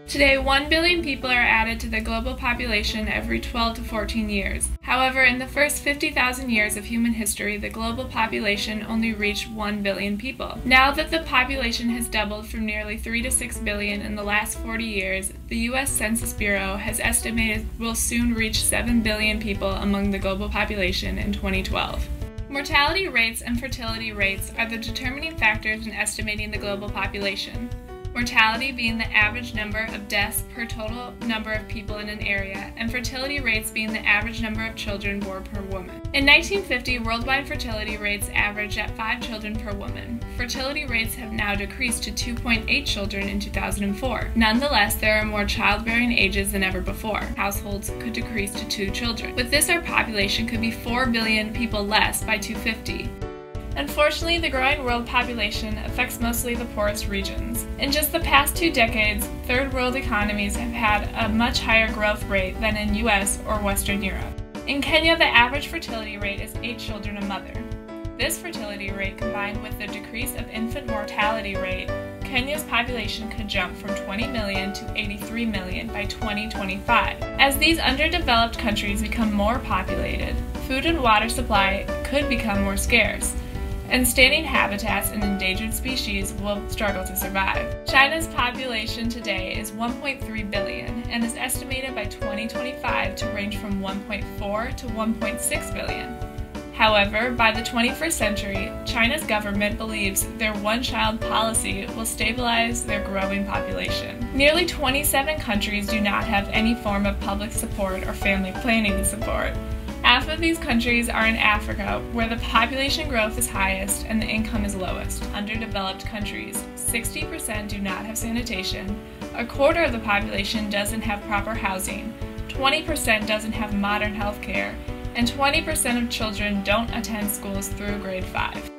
Today, 1 billion people are added to the global population every 12 to 14 years. However, in the first 50,000 years of human history, the global population only reached 1 billion people. Now that the population has doubled from nearly 3 to 6 billion in the last 40 years, the U.S. Census Bureau has estimated we'll soon reach 7 billion people among the global population in 2012. Mortality rates and fertility rates are the determining factors in estimating the global population. Mortality being the average number of deaths per total number of people in an area, and fertility rates being the average number of children born per woman. In 1950, worldwide fertility rates averaged at 5 children per woman. Fertility rates have now decreased to 2.8 children in 2004. Nonetheless, there are more childbearing ages than ever before. Households could decrease to 2 children. With this, our population could be 4 billion people less by 2050. Unfortunately, the growing world population affects mostly the poorest regions. In just the past 2 decades, third world economies have had a much higher growth rate than in US or Western Europe. In Kenya, the average fertility rate is 8 children a mother. This fertility rate, combined with the decrease of infant mortality rate, Kenya's population could jump from 20 million to 83 million by 2025. As these underdeveloped countries become more populated, food and water supply could become more scarce, and standing habitats and endangered species will struggle to survive. China's population today is 1.3 billion and is estimated by 2025 to range from 1.4 to 1.6 billion. However, by the 21st century, China's government believes their one-child policy will stabilize their growing population. Nearly 27 countries do not have any form of public support or family planning support. Half of these countries are in Africa, where the population growth is highest and the income is lowest. Underdeveloped countries, 60% do not have sanitation, a quarter of the population doesn't have proper housing, 20% doesn't have modern health care, and 20% of children don't attend schools through grade 5.